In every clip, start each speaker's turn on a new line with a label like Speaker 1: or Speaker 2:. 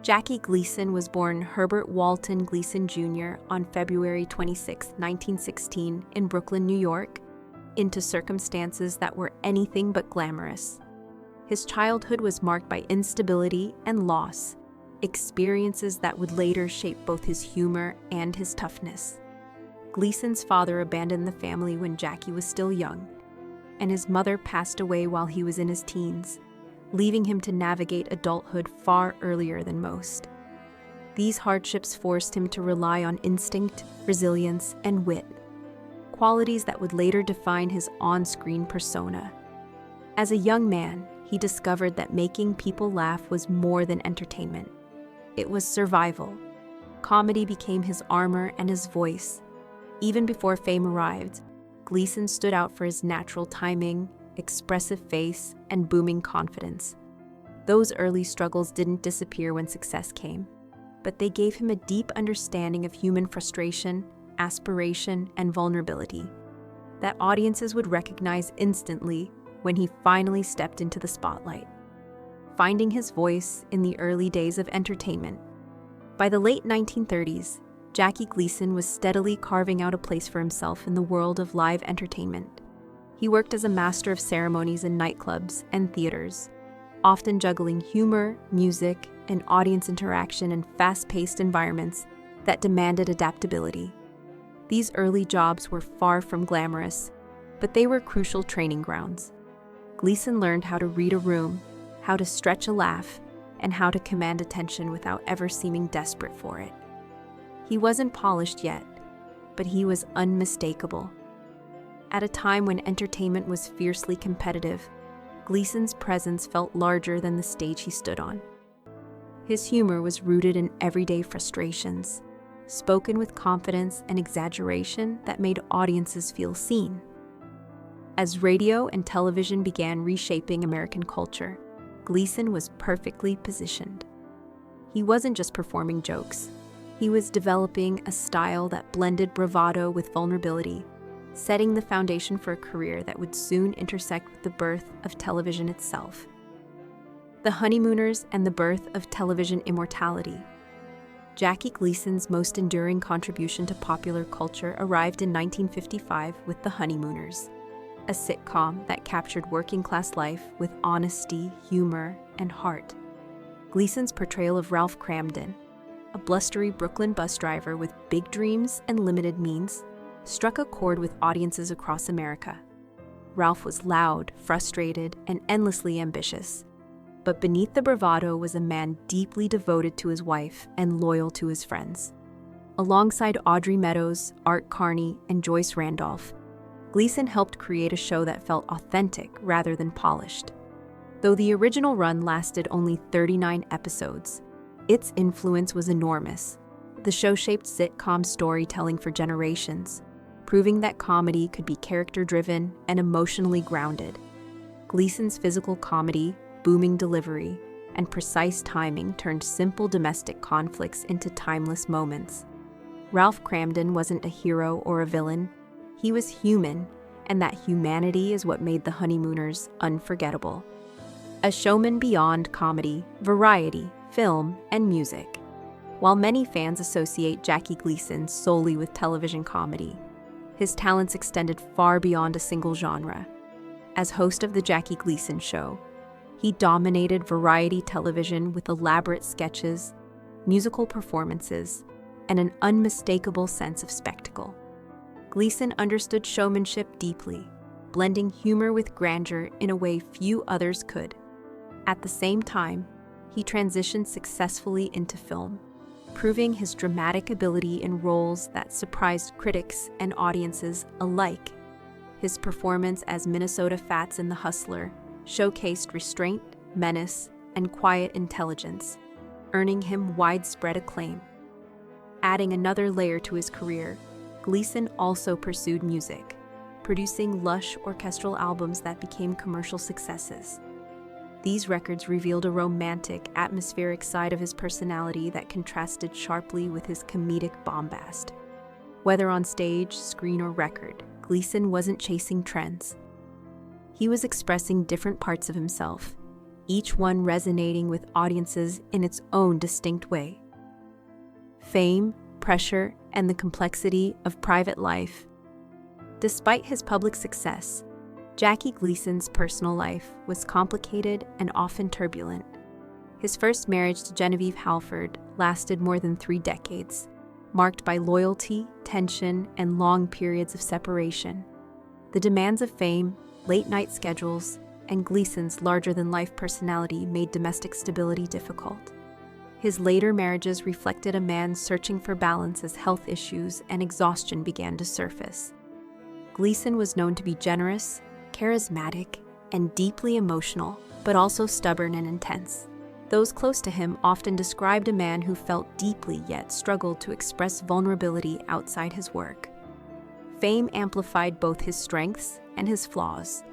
Speaker 1: Jackie Gleason was born Herbert Walton Gleason Jr. on February 26, 1916, in Brooklyn, New York, into circumstances that were anything but glamorous. His childhood was marked by instability and loss, experiences that would later shape both his humor and his toughness. Gleason's father abandoned the family when Jackie was still young, and his mother passed away while he was in his teens, leaving him to navigate adulthood far earlier than most. These hardships forced him to rely on instinct, resilience, and wit, qualities that would later define his on-screen persona. As a young man, he discovered that making people laugh was more than entertainment. It was survival. Comedy became his armor and his voice. Even before fame arrived, Gleason stood out for his natural timing, expressive face, and booming confidence. Those early struggles didn't disappear when success came, but they gave him a deep understanding of human frustration, aspiration, and vulnerability that audiences would recognize instantly when he finally stepped into the spotlight, finding his voice in the early days of entertainment. By the late 1930s, Jackie Gleason was steadily carving out a place for himself in the world of live entertainment. He worked as a master of ceremonies in nightclubs and theaters, often juggling humor, music, and audience interaction in fast-paced environments that demanded adaptability. These early jobs were far from glamorous, but they were crucial training grounds. Gleason learned how to read a room, how to stretch a laugh, and how to command attention without ever seeming desperate for it. He wasn't polished yet, but he was unmistakable. At a time when entertainment was fiercely competitive, Gleason's presence felt larger than the stage he stood on. His humor was rooted in everyday frustrations, spoken with confidence and exaggeration that made audiences feel seen. As radio and television began reshaping American culture, Gleason was perfectly positioned. He wasn't just performing jokes. He was developing a style that blended bravado with vulnerability, setting the foundation for a career that would soon intersect with the birth of television itself. The Honeymooners and the birth of television immortality. Jackie Gleason's most enduring contribution to popular culture arrived in 1955 with The Honeymooners, a sitcom that captured working-class life with honesty, humor, and heart. Gleason's portrayal of Ralph Cramden, a blustery Brooklyn bus driver with big dreams and limited means, struck a chord with audiences across America. Ralph was loud, frustrated, and endlessly ambitious. But beneath the bravado was a man deeply devoted to his wife and loyal to his friends. Alongside Audrey Meadows, Art Carney, and Joyce Randolph, Gleason helped create a show that felt authentic rather than polished. Though the original run lasted only 39 episodes, its influence was enormous. The show shaped sitcom storytelling for generations, proving that comedy could be character-driven and emotionally grounded. Gleason's physical comedy, booming delivery, and precise timing turned simple domestic conflicts into timeless moments. Ralph Cramden wasn't a hero or a villain. He was human, and that humanity is what made The Honeymooners unforgettable. A showman beyond comedy, variety, film, and music. While many fans associate Jackie Gleason solely with television comedy, his talents extended far beyond a single genre. As host of The Jackie Gleason Show, he dominated variety television with elaborate sketches, musical performances, and an unmistakable sense of spectacle. Gleason understood showmanship deeply, blending humor with grandeur in a way few others could. At the same time, he transitioned successfully into film, proving his dramatic ability in roles that surprised critics and audiences alike. His performance as Minnesota Fats in The Hustler showcased restraint, menace, and quiet intelligence, earning him widespread acclaim. Adding another layer to his career, Gleason also pursued music, producing lush orchestral albums that became commercial successes. These records revealed a romantic, atmospheric side of his personality that contrasted sharply with his comedic bombast. Whether on stage, screen, or record, Gleason wasn't chasing trends. He was expressing different parts of himself, each one resonating with audiences in its own distinct way. Fame, pressure, and the complexity of private life. Despite his public success, Jackie Gleason's personal life was complicated and often turbulent. His first marriage to Genevieve Halford lasted more than 3 decades, marked by loyalty, tension, and long periods of separation. The demands of fame, late-night schedules, and Gleason's larger-than-life personality made domestic stability difficult. His later marriages reflected a man searching for balance as health issues and exhaustion began to surface. Gleason was known to be generous, charismatic, and deeply emotional, but also stubborn and intense. Those close to him often described a man who felt deeply yet struggled to express vulnerability outside his work. Fame amplified both his strengths and his flaws.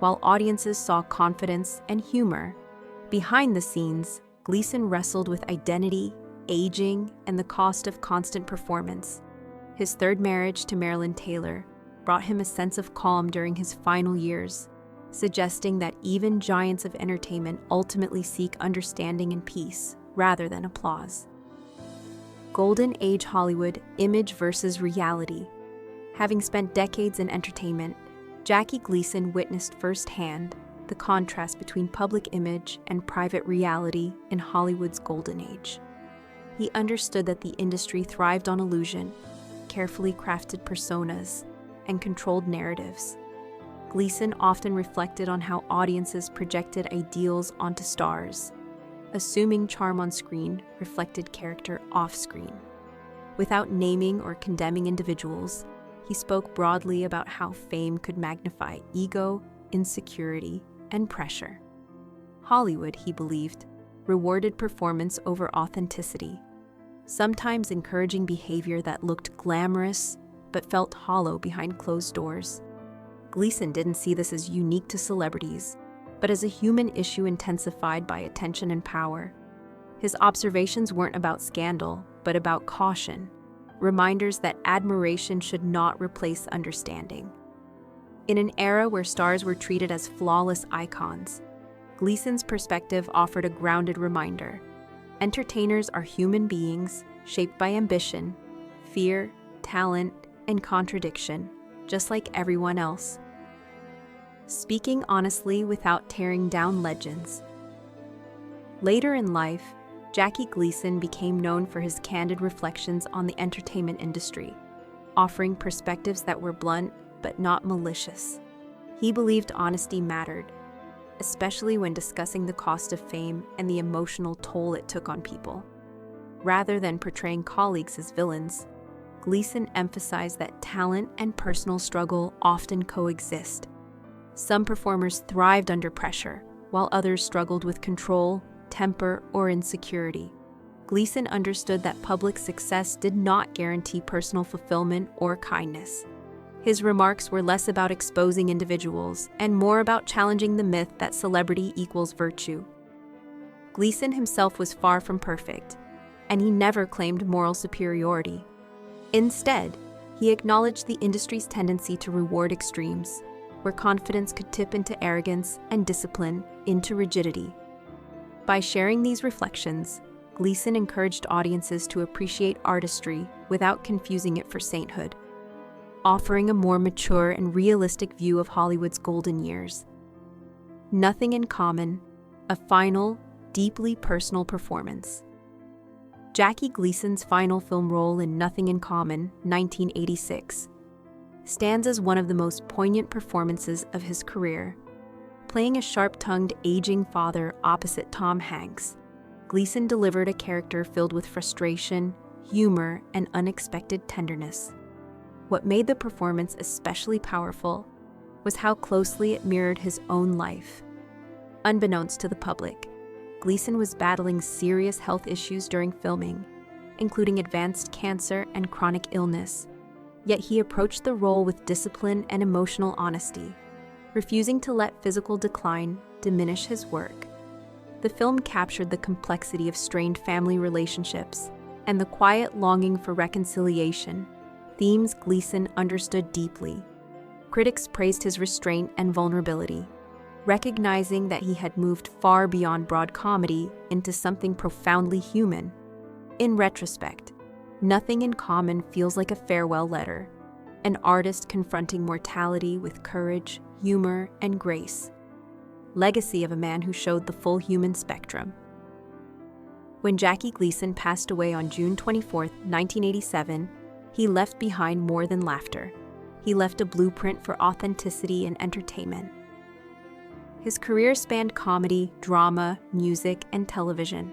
Speaker 1: While audiences saw confidence and humor, behind the scenes, Gleason wrestled with identity, aging, and the cost of constant performance. His third marriage to Marilyn Taylor brought him a sense of calm during his final years, suggesting that even giants of entertainment ultimately seek understanding and peace rather than applause. Golden Age Hollywood: Image versus Reality. Having spent decades in entertainment, Jackie Gleason witnessed firsthand the contrast between public image and private reality in Hollywood's golden age. He understood that the industry thrived on illusion, carefully crafted personas, and controlled narratives. Gleason often reflected on how audiences projected ideals onto stars, assuming charm on screen reflected character off-screen. Without naming or condemning individuals, he spoke broadly about how fame could magnify ego, insecurity, and pressure. Hollywood, he believed, rewarded performance over authenticity, sometimes encouraging behavior that looked glamorous but felt hollow behind closed doors. Gleason didn't see this as unique to celebrities, but as a human issue intensified by attention and power. His observations weren't about scandal, but about caution, reminders that admiration should not replace understanding. In an era where stars were treated as flawless icons, Gleason's perspective offered a grounded reminder. Entertainers are human beings shaped by ambition, fear, talent, and contradiction, just like everyone else. Speaking honestly without tearing down legends. Later in life, Jackie Gleason became known for his candid reflections on the entertainment industry, offering perspectives that were blunt but not malicious. He believed honesty mattered, especially when discussing the cost of fame and the emotional toll it took on people. Rather than portraying colleagues as villains, Gleason emphasized that talent and personal struggle often coexist. Some performers thrived under pressure, while others struggled with control, temper, or insecurity. Gleason understood that public success did not guarantee personal fulfillment or kindness. His remarks were less about exposing individuals and more about challenging the myth that celebrity equals virtue. Gleason himself was far from perfect, and he never claimed moral superiority. Instead, he acknowledged the industry's tendency to reward extremes, where confidence could tip into arrogance and discipline into rigidity. By sharing these reflections, Gleason encouraged audiences to appreciate artistry without confusing it for sainthood, offering a more mature and realistic view of Hollywood's golden years. Nothing in Common, a final, deeply personal performance. Jackie Gleason's final film role in Nothing in Common, 1986, stands as one of the most poignant performances of his career. Playing a sharp-tongued, aging father opposite Tom Hanks, Gleason delivered a character filled with frustration, humor, and unexpected tenderness. What made the performance especially powerful was how closely it mirrored his own life. Unbeknownst to the public, Gleason was battling serious health issues during filming, including advanced cancer and chronic illness, yet he approached the role with discipline and emotional honesty, refusing to let physical decline diminish his work. The film captured the complexity of strained family relationships and the quiet longing for reconciliation, themes Gleason understood deeply. Critics praised his restraint and vulnerability, recognizing that he had moved far beyond broad comedy into something profoundly human. In retrospect, Nothing in Common feels like a farewell letter, an artist confronting mortality with courage, humor, and grace. Legacy of a man who showed the full human spectrum. When Jackie Gleason passed away on June 24, 1987, he left behind more than laughter. He left a blueprint for authenticity and entertainment. His career spanned comedy, drama, music, and television,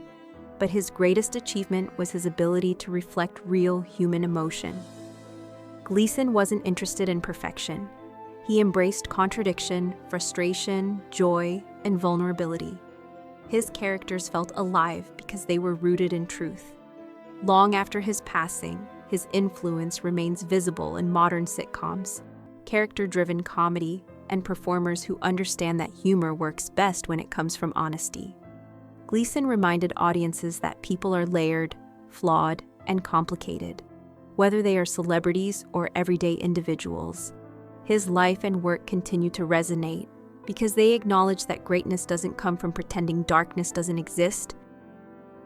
Speaker 1: but his greatest achievement was his ability to reflect real human emotion. Gleason wasn't interested in perfection. He embraced contradiction, frustration, joy, and vulnerability. His characters felt alive because they were rooted in truth. Long after his passing, his influence remains visible in modern sitcoms, character-driven comedy, and performers who understand that humor works best when it comes from honesty. Gleason reminded audiences that people are layered, flawed, and complicated, whether they are celebrities or everyday individuals. His life and work continue to resonate because they acknowledge that greatness doesn't come from pretending darkness doesn't exist,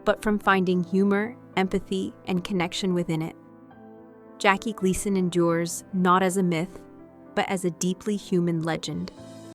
Speaker 1: but from finding humor, empathy, and connection within it. Jackie Gleason endures not as a myth, but as a deeply human legend.